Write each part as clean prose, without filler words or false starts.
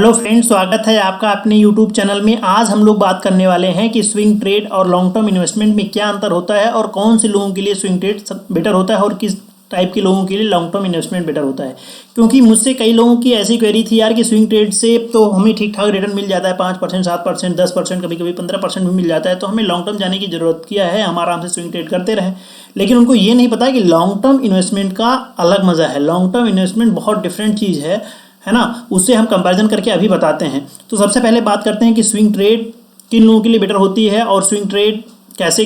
Hello friends, स्वागत है आपका अपने यूट्यूब चैनल में। आज हम लोग बात करने वाले हैं कि स्विंग ट्रेड और लॉन्ग टर्म इन्वेस्टमेंट में क्या अंतर होता है और कौन से लोगों के लिए स्विंग ट्रेड बेटर होता है और किस टाइप के लोगों के लिए लॉन्ग टर्म इन्वेस्टमेंट बेटर होता है। क्योंकि मुझसे कई लोगों की ऐसी क्वेरी थी यार कि स्विंग ट्रेड से तो हमें ठीक ठाक रिटर्न मिल जाता है, 5%, 7%, 10%, कभी कभी 15% भी मिल जाता है, तो हमें लॉन्ग टर्म जाने की ज़रूरत क्या है, हम आराम से स्विंग ट्रेड करते रहें। लेकिन उनको ये नहीं पता कि लॉन्ग टर्म इन्वेस्टमेंट का अलग मज़ा है। लॉन्ग टर्म इन्वेस्टमेंट बहुत डिफरेंट चीज़ है ना। उससे हम कंपैरिजन करके अभी बताते हैं। तो सबसे पहले बात करते हैं कि स्विंग ट्रेड किन लोगों के लिए बेटर होती है और स्विंग ट्रेड कैसे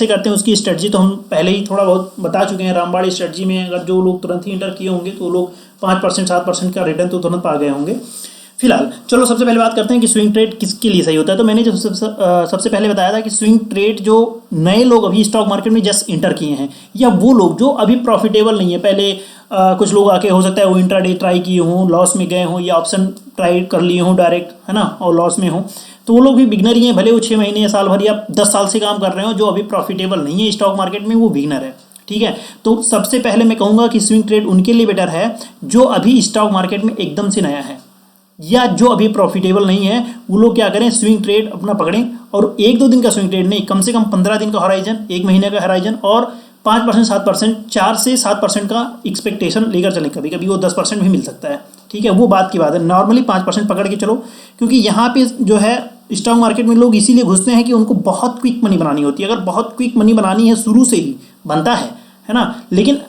करते हैं। उसकी स्ट्रेटजी तो हम पहले ही थोड़ा बहुत बता चुके हैं। रामबाड़ी स्ट्रेटजी में अगर जो लोग तुरंत ही इंटर किए होंगे तो लोग 5%, 7% का रिटर्न तो तुरंत पा गए होंगे। फिलहाल चलो सबसे पहले बात करते हैं कि स्विंग ट्रेड किसके लिए सही होता है। तो मैंने जो सबसे पहले बताया था कि स्विंग ट्रेड जो नए लोग अभी स्टॉक मार्केट में जस्ट इंटर किए हैं, या वो लोग जो अभी प्रॉफिटेबल नहीं है। पहले कुछ लोग आके हो सकता है वो इंट्राडे ट्राई किए हों, लॉस में गए हों, या ऑप्शन ट्राई कर लिए हों डायरेक्ट, है ना, और लॉस में हों, तो वो लोग भी बिगनर ही हैं। भले वो 6 महीने या साल भर या 10 साल से काम कर रहे हो, जो अभी प्रॉफिटेबल नहीं है स्टॉक मार्केट में, वो बिगनर है। ठीक है, तो सबसे पहले मैं कहूँगा कि स्विंग ट्रेड उनके लिए बेटर है जो अभी स्टॉक मार्केट में एकदम से नया है या जो अभी प्रॉफिटेबल नहीं है। वो लोग क्या करें, स्विंग ट्रेड अपना पकड़ें, और 1-2 दिन का स्विंग ट्रेड नहीं, कम से कम 15 दिन का हॉराइजन, 1 महीने का हॉराइजन, और 5%, 7%, 4 से 7% का एक्सपेक्टेशन लेकर चलें। कभी कभी वो 10% भी मिल सकता है। ठीक है, वो बात की बात है। नॉर्मली 5% पकड़ के चलो, क्योंकि यहाँ पे जो है स्टॉक मार्केट में लोग इसीलिए घुसते हैं कि उनको बहुत क्विक मनी बनानी होती है। अगर बहुत क्विक मनी बनानी है, शुरू से ही बनता है ना, लेकिन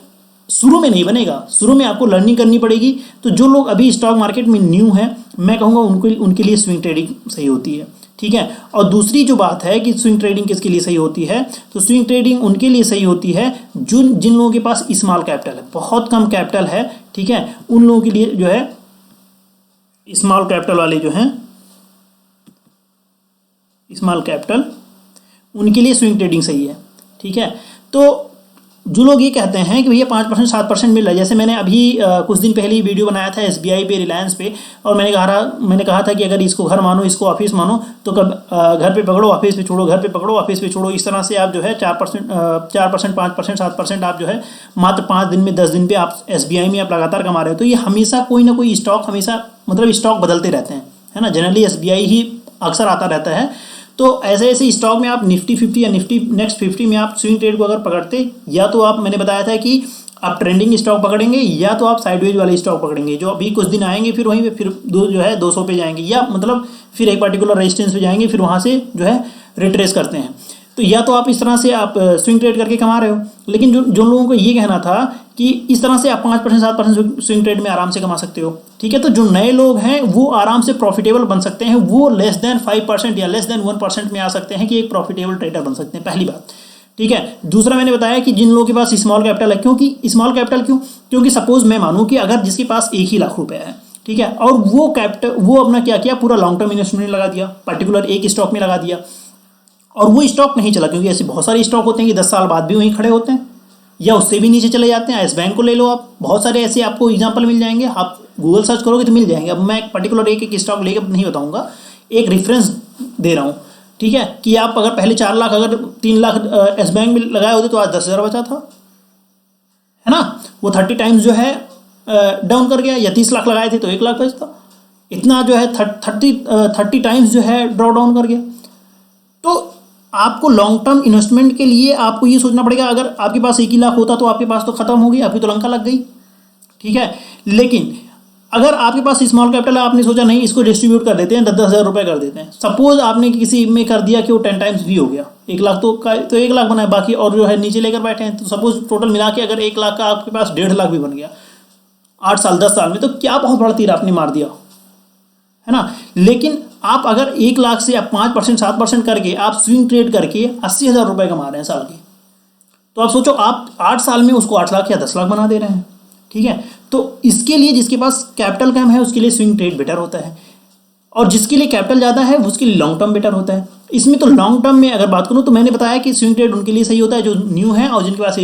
शुरू में नहीं बनेगा। शुरू में आपको लर्निंग करनी पड़ेगी। तो जो लोग अभी स्टॉक मार्केट में न्यू हैं, मैं कहूँगा उनके लिए स्विंग ट्रेडिंग सही होती है। ठीक है, और दूसरी जो बात है कि स्विंग ट्रेडिंग किसके लिए सही होती है, तो स्विंग ट्रेडिंग उनके लिए सही होती है जिन लोगों के पास स्मॉल कैपिटल है, बहुत कम कैपिटल है। ठीक है, उन लोगों के लिए जो है स्मॉल कैपिटल वाले जो हैं, स्मॉल कैपिटल, उनके लिए स्विंग ट्रेडिंग सही है। ठीक है, तो जो लोग ये कहते हैं कि भैया 5%, 7% मिल रहा है, जैसे मैंने अभी कुछ दिन पहले ही वीडियो बनाया था SBI पे, रिलायंस पे, और मैंने कहा था कि अगर इसको घर मानो, इसको ऑफिस मानो, तो कब घर पे पकड़ो, ऑफिस पे छोड़ो, घर पे पकड़ो, ऑफिस पे छोड़ो। इस तरह से आप जो है 4%, 5%, 7% आप जो है मात्र 5 दिन में, 10 दिन पे आप SBI में आप लगातार कमा रहे हो। तो ये हमेशा कोई ना कोई स्टॉक, हमेशा मतलब स्टॉक बदलते रहते हैं, है ना। जनरली SBI ही अक्सर आता रहता है। तो ऐसे ऐसे स्टॉक में आप निफ्टी 50 या निफ्टी नेक्स्ट 50 में आप स्विंग ट्रेड को अगर पकड़ते, या तो आप, मैंने बताया था कि आप ट्रेंडिंग स्टॉक पकड़ेंगे, या तो आप साइडवेज वाले स्टॉक पकड़ेंगे जो अभी कुछ दिन आएंगे, फिर वहीं पे फिर जो है 200 पे जाएंगे, या मतलब फिर एक पर्टिकुलर रेजिस्टेंस पे जाएंगे, फिर वहाँ से जो है रिट्रेस करते हैं। तो या तो आप इस तरह से आप स्विंग ट्रेड करके कमा रहे हो। लेकिन जो लोगों को ये कहना था कि इस तरह से आप 5%, 7% स्विंग ट्रेड में आराम से कमा सकते हो। ठीक है, तो जो नए लोग हैं वो आराम से प्रॉफिटेबल बन सकते हैं। वो लेस देन 5% या लेस देन 1% में आ सकते हैं कि एक प्रॉफिटेबल ट्रेडर बन सकते हैं, पहली बात। ठीक है, दूसरा मैंने बताया कि जिन लोगों के पास स्मॉल कैपिटल है, क्योंकि स्मॉल कैपिटल क्योंकि सपोज मैं मानूँ कि अगर जिसके पास 1 ही लाख रुपए है, ठीक है, और वो अपना क्या किया, पूरा लॉन्ग टर्म इन्वेस्टमेंट लगा दिया, पर्टिकुलर एक स्टॉक में लगा दिया, और वो स्टॉक नहीं चला, क्योंकि ऐसे बहुत सारे स्टॉक होते हैं कि 10 साल बाद भी वहीं खड़े होते हैं या उससे भी नीचे चले जाते हैं। येस बैंक को ले लो आप, बहुत सारे ऐसे आपको एग्जांपल मिल जाएंगे, आप गूगल सर्च करोगे तो मिल जाएंगे। अब मैं पर्टिकुलर एक स्टॉक लेकर नहीं बताऊंगा, एक रेफरेंस दे रहा हूँ। ठीक है, कि आप अगर पहले 4 लाख, अगर 3 लाख येस बैंक में लगाए होते तो आज 10,000 बचा था, है ना। वो 30 टाइम्स जो है डाउन कर गया, या 30 लाख लगाए थे तो 1 लाख बचता, इतना जो है 30 टाइम्स जो है ड्रॉ डाउन कर गया। तो आपको लॉन्ग टर्म इन्वेस्टमेंट के लिए आपको ये सोचना पड़ेगा, अगर आपके पास 1 ही लाख होता तो आपके पास तो खत्म हो गई, आपकी तो लंका लग गई। ठीक है, लेकिन अगर आपके पास स्मॉल कैपिटल है, आपने सोचा नहीं इसको डिस्ट्रीब्यूट कर देते हैं, 10-10 हज़ार रुपये कर देते हैं। सपोज आपने किसी में कर दिया कि वो 10 टाइम्स भी हो गया, 1 लाख तो 1 लाख बना है, बाकी और जो है नीचे लेकर बैठे हैं। तो सपोज टोटल मिला के अगर 1 लाख का आपके पास 1.5 लाख भी बन गया 8 साल 10 साल में, तो क्या बहुत बड़ा तीर आपने मार दिया, है ना। लेकिन आप अगर 1 लाख से आप 5%, 7% करके आप स्विंग ट्रेड करके 80,000 रुपये कमा रहे हैं साल के, तो आप सोचो आप 8 साल में उसको 8 लाख या 10 लाख बना दे रहे हैं। ठीक है, तो इसके लिए जिसके पास कैपिटल कम है उसके लिए स्विंग ट्रेड बेटर होता है, और जिसके लिए कैपिटल ज़्यादा है उसके लिए लॉन्ग टर्म बेटर होता है। इसमें तो लॉन्ग टर्म में अगर बात करूँ तो मैंने बताया कि स्विंग ट्रेड उनके लिए सही होता है जो न्यू है, और जिनके पास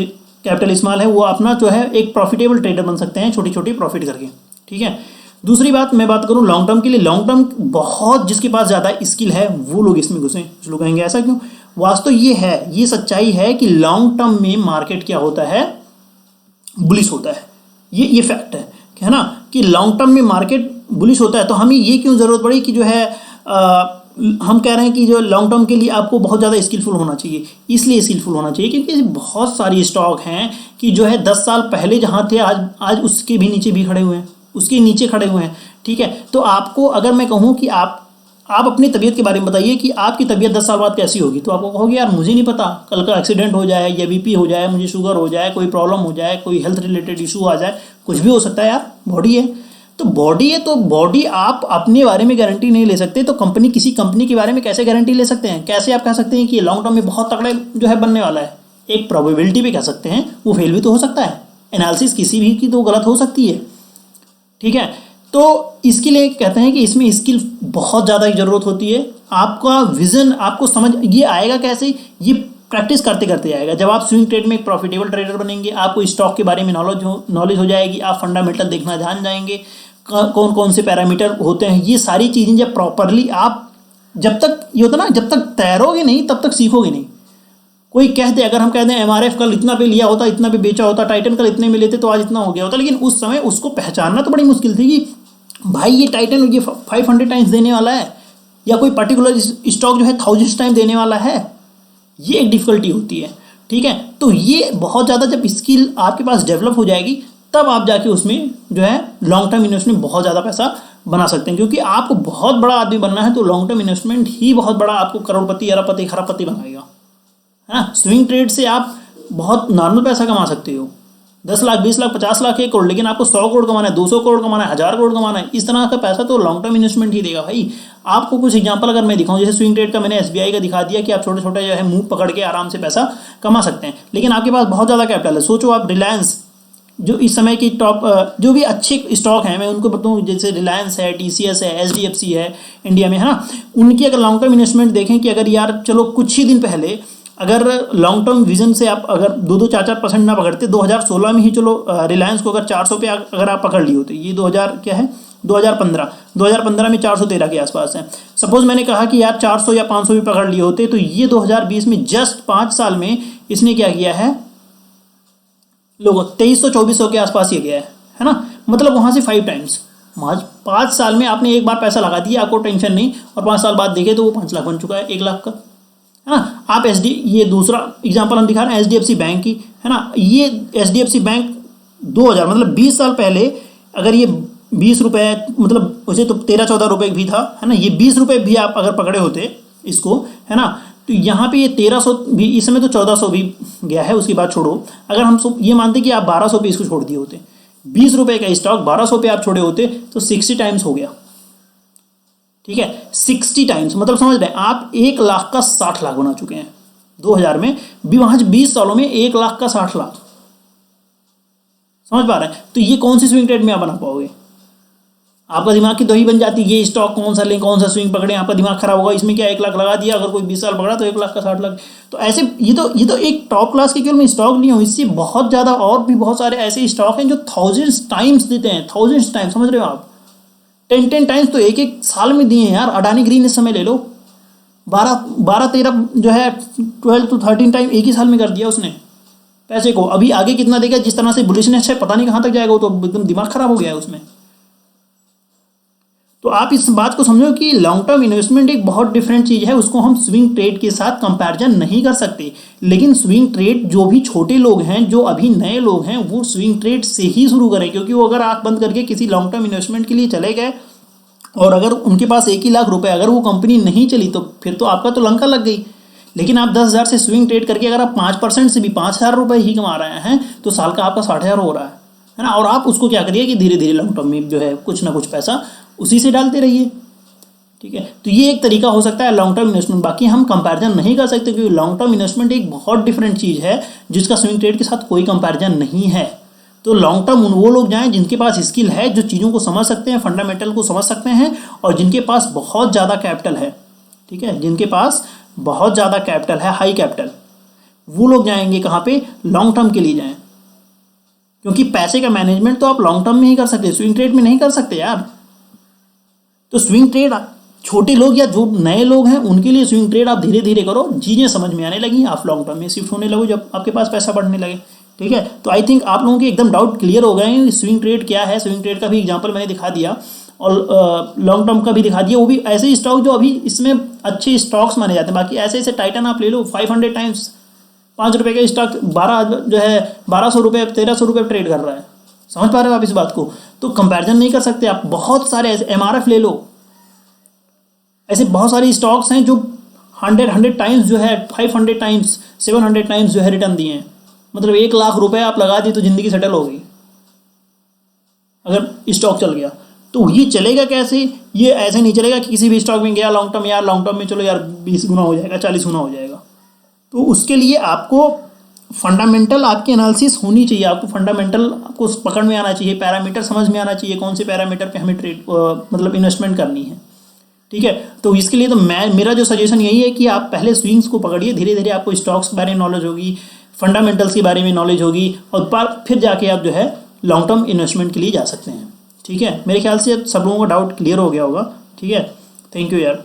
कैपिटल स्मॉल है वो अपना जो है एक प्रॉफिटेबल ट्रेडर बन सकते हैं, छोटी छोटी प्रॉफिट करके। ठीक है, दूसरी बात मैं बात करूं लॉन्ग टर्म के लिए, लॉन्ग टर्म बहुत जिसके पास ज़्यादा स्किल है वो लोग इसमें घुसें। कुछ लोग कहेंगे ऐसा क्यों, वास्तव ये है, ये सच्चाई है कि लॉन्ग टर्म में मार्केट क्या होता है, बुलिश होता है। ये फैक्ट है ना, कि लॉन्ग टर्म में मार्केट बुलिश होता है तो हमें ये क्यों ज़रूरत पड़ी कि जो है हम कह रहे हैं कि जो लॉन्ग टर्म के लिए आपको बहुत ज़्यादा स्किलफुल होना चाहिए। इसलिए स्किलफुल होना चाहिए क्योंकि बहुत सारी स्टॉक हैं कि जो है 10 साल पहले जहाँ थे आज उसके भी नीचे भी खड़े हुए हैं, उसके नीचे खड़े हुए हैं। ठीक है, तो आपको अगर मैं कहूँ कि आप अपनी तबीयत के बारे में बताइए कि आपकी तबीयत 10 साल बाद कैसी होगी, तो आपको कहोगे यार मुझे नहीं पता, कल का एक्सीडेंट हो जाए या बीपी हो जाए, मुझे शुगर हो जाए, कोई प्रॉब्लम हो जाए, कोई हेल्थ रिलेटेड इशू आ जाए, कुछ भी हो सकता है यार, बॉडी है। तो बॉडी है तो बॉडी आप अपने बारे में गारंटी नहीं ले सकते, तो किसी कंपनी के बारे में कैसे गारंटी ले सकते हैं? कैसे आप कह सकते हैं कि ये लॉन्ग टर्म में बहुत तगड़े जो है बनने वाला है? एक प्रोबेबिलिटी भी कह सकते हैं, वो फेल भी तो हो सकता है, एनालिसिस किसी भी की तो गलत हो सकती है। ठीक है, तो इसके लिए कहते हैं कि इसमें स्किल बहुत ज़्यादा की ज़रूरत होती है। आपका विजन, आपको समझ ये आएगा कैसे? ये प्रैक्टिस करते करते आएगा। जब आप स्विंग ट्रेड में एक प्रॉफिटेबल ट्रेडर बनेंगे, आपको स्टॉक के बारे में नॉलेज हो जाएगी, आप फंडामेंटल देखना जान जाएंगे, कौन कौन से पैरामीटर होते हैं, ये सारी चीज़ें जब प्रॉपरली आप, जब तक ये होता ना, जब तक तैरोगे नहीं तब तक सीखोगे नहीं। कोई कहते, अगर हम कहते हैं MRF कल इतना पे लिया होता, इतना पे बेचा होता, टाइटन कल इतने में लेते तो आज इतना हो गया होता, लेकिन उस समय उसको पहचानना तो बड़ी मुश्किल थी कि भाई ये टाइटन ये 500 टाइम्स देने वाला है या कोई पर्टिकुलर स्टॉक जो है 1000 टाइम देने वाला है। ये एक डिफ़िकल्टी होती है। ठीक है, तो ये बहुत ज़्यादा जब स्किल आपके पास डेवलप हो जाएगी तब आप जाके उसमें जो है लॉन्ग टर्म इन्वेस्टमेंट बहुत ज़्यादा पैसा बना सकते हैं, क्योंकि आपको बहुत बड़ा आदमी बनना है तो लॉन्ग टर्म इन्वेस्टमेंट ही बहुत बड़ा आपको करोड़पति, अरबपति, खरबपति बनाएगा, है ना। स्विंग ट्रेड से आप बहुत नॉर्मल पैसा कमा सकते हो, 10 लाख, 20 लाख, 50 लाख, 1 करोड़, लेकिन आपको 100 करोड़ कमाना है, 200 करोड़ कमाना है, 1000 करोड़ कमाना है, इस तरह का पैसा तो लॉन्ग टर्म इन्वेस्टमेंट ही देगा भाई। आपको कुछ एग्जांपल अगर मैं दिखाऊं, जैसे स्विंग ट्रेड का मैंने SBI का दिखा दिया कि आप छोटे छोटे जो है मूव पकड़ के आराम से पैसा कमा सकते हैं, लेकिन आपके पास बहुत ज़्यादा कैपिटल है। सोचो आप रिलायंस, जो इस समय की टॉप जो भी अच्छे स्टॉक हैं, मैं उनको बताऊँ, जैसे रिलायंस है, TCS है, HDFC है इंडिया में, है ना, उनकी अगर लॉन्ग टर्म इन्वेस्टमेंट देखें कि अगर यार चलो कुछ ही दिन पहले अगर लॉन्ग टर्म विजन से आप अगर 2-2, 4-4% ना पकड़ते, 2016 में ही चलो रिलायंस को अगर 400 पे अगर आप पकड़ लिए होते, ये 2000 क्या है 2015 में 413 के आसपास है। सपोज मैंने कहा कि यार 400 या 500 भी पकड़ लिए होते, तो ये 2020 में जस्ट 5 साल में इसने क्या किया है, लोगों 2300-2400 के आसपास ये गया है ना, मतलब वहाँ से 5 टाइम्स। 5 साल में आपने एक बार पैसा लगा दिया, आपको टेंशन नहीं, और 5 साल बाद देखे तो वो 5 लाख बन चुका है, 1 लाख का, है ना। आप ये दूसरा एग्जांपल हम दिखा रहे हैं HDFC बैंक की, है ना। ये HDFC बैंक 2000 मतलब 20 साल पहले अगर ये 20 रुपये, मतलब वैसे तो 13-14 रुपये भी था, है ना, ये 20 रुपये भी आप अगर पकड़े होते इसको, है ना, तो यहाँ पे ये 1300 भी, इस समय तो 1400 भी गया है, उसकी बात छोड़ो। अगर हम ये मानते कि आप 1200 पे इसको छोड़ दिए होते, 20 रुपये का स्टॉक 1200 पे आप छोड़े होते, तो 60 टाइम्स हो गया। ठीक है, 60 टाइम्स मतलब समझ रहे हैं आप, 1 लाख का 60 लाख बना चुके हैं 2000 में भी, वहाँ 20 सालों में 1 लाख का 60 लाख, समझ पा रहे हैं। तो ये कौन सी स्विंग ट्रेड में आप बना पाओगे? आपका दिमाग की दही बन जाती है, ये स्टॉक कौन सा लें, कौन सा स्विंग पकड़ें, आपका दिमाग खराब होगा। इसमें क्या 1 लाख लगा दिया, अगर कोई 20 साल पकड़ा तो 1 लाख का 60 लाख। तो ऐसे ये तो एक टॉप क्लास के केवल मैं स्टॉक नहीं हूँ, इससे बहुत ज़्यादा और भी बहुत सारे ऐसे स्टॉक हैं जो 1000 टाइम्स देते हैं, 1000 टाइम्स, समझ रहे हो आप, 10 टाइम्स तो एक साल में दिए हैं यार। अडानी ग्रीन इस समय ले लो, 12-13 जो है 12-13 टाइम एक ही साल में कर दिया उसने पैसे को। अभी आगे कितना देगा, जिस तरह से बुलिशनेस है पता नहीं कहाँ तक जाएगा, वो तो एकदम दिमाग खराब हो गया है उसमें। तो आप इस बात को समझो कि लॉन्ग टर्म इन्वेस्टमेंट एक बहुत डिफरेंट चीज़ है, उसको हम स्विंग ट्रेड के साथ कंपैरिजन नहीं कर सकते। लेकिन स्विंग ट्रेड जो भी छोटे लोग हैं, जो अभी नए लोग हैं, वो स्विंग ट्रेड से ही शुरू करें, क्योंकि वो अगर आंख बंद करके किसी लॉन्ग टर्म इन्वेस्टमेंट के लिए चले गए और अगर उनके पास 1 ही लाख रुपए, अगर वो कंपनी नहीं चली तो फिर तो आपका तो लंका लग गई। लेकिन आप 10,000 से स्विंग ट्रेड करके अगर आप 5% से भी 5000 रुपये ही कमा रहे हैं, तो साल का आपका 60,000 हो रहा है ना। और आप उसको क्या करिए कि धीरे धीरे लॉन्ग टर्म में जो है कुछ ना कुछ पैसा उसी से डालते रहिए। ठीक है, तो ये एक तरीका हो सकता है लॉन्ग टर्म इन्वेस्टमेंट। बाकी हम कंपैरिजन नहीं कर सकते, क्योंकि लॉन्ग टर्म इन्वेस्टमेंट एक बहुत डिफरेंट चीज़ है जिसका स्विंग ट्रेड के साथ कोई कंपैरिजन नहीं है। तो लॉन्ग टर्म वो लोग जाएं जिनके पास स्किल है, जो चीज़ों को समझ सकते हैं, फंडामेंटल को समझ सकते हैं, और जिनके पास बहुत ज़्यादा कैपिटल है। ठीक है, जिनके पास बहुत ज़्यादा कैपिटल है, हाई कैपिटल, वो लोग जाएंगे कहाँ पे, लॉन्ग टर्म के लिए जाएं। क्योंकि पैसे का मैनेजमेंट तो आप लॉन्ग टर्म में ही कर सकते, स्विंग ट्रेड में नहीं कर सकते यार। तो स्विंग ट्रेड छोटे लोग या जो नए लोग हैं उनके लिए स्विंग ट्रेड आप धीरे धीरे करो, चीज़ें समझ में आने लगी, आप लॉन्ग टर्म में शिफ्ट होने लगो जब आपके पास पैसा बढ़ने लगे। ठीक है। तो आई थिंक आप लोगों के एकदम डाउट क्लियर हो गए हैं स्विंग ट्रेड क्या है। स्विंग ट्रेड का भी एग्जांपल मैंने दिखा दिया और लॉन्ग टर्म का भी दिखा दिया, वो भी ऐसे स्टॉक जो अभी इसमें अच्छे स्टॉक्स माने जाते हैं। बाकी ऐसे ऐसे टाइटन आप ले लो 500 टाइम्स, 5 रुपये का स्टॉक 12 जो है 1200 रुपये 1300 रुपये ट्रेड कर रहा है। समझ पा रहे हो आप इस बात को? तो कंपैरिजन नहीं कर सकते आप। बहुत सारे ऐसे MRF ले लो, ऐसे बहुत सारे स्टॉक्स हैं जो 100 टाइम्स जो है 500 टाइम्स 700 टाइम्स जो है रिटर्न दिए हैं। मतलब 1 लाख रुपए आप लगा दी तो जिंदगी सेटल हो गई अगर स्टॉक चल गया। तो ये चलेगा कैसे? ये ऐसे नहीं चलेगा कि किसी भी स्टॉक में गया लॉन्ग टर्म, यार लॉन्ग टर्म में चलो यार 20 गुना हो जाएगा 40 गुना हो जाएगा। तो उसके लिए आपको फंडामेंटल आपकी एनालिसिस होनी चाहिए। आपको फंडामेंटल आपको पकड़ में आना चाहिए, पैरामीटर समझ में आना चाहिए, कौन से पैरामीटर पे हमें ट्रेड मतलब इन्वेस्टमेंट करनी है। ठीक है। तो इसके लिए तो मेरा जो सजेशन यही है कि आप पहले स्विंग्स को पकड़िए, धीरे धीरे आपको स्टॉक्स के बारे में नॉलेज होगी, फंडामेंटल्स के बारे में नॉलेज होगी, और फिर जाके आप जो है लॉन्ग टर्म इन्वेस्टमेंट के लिए जा सकते हैं। ठीक है। मेरे ख्याल से सब लोगों का डाउट क्लियर हो गया होगा। ठीक है। थैंक यू यार।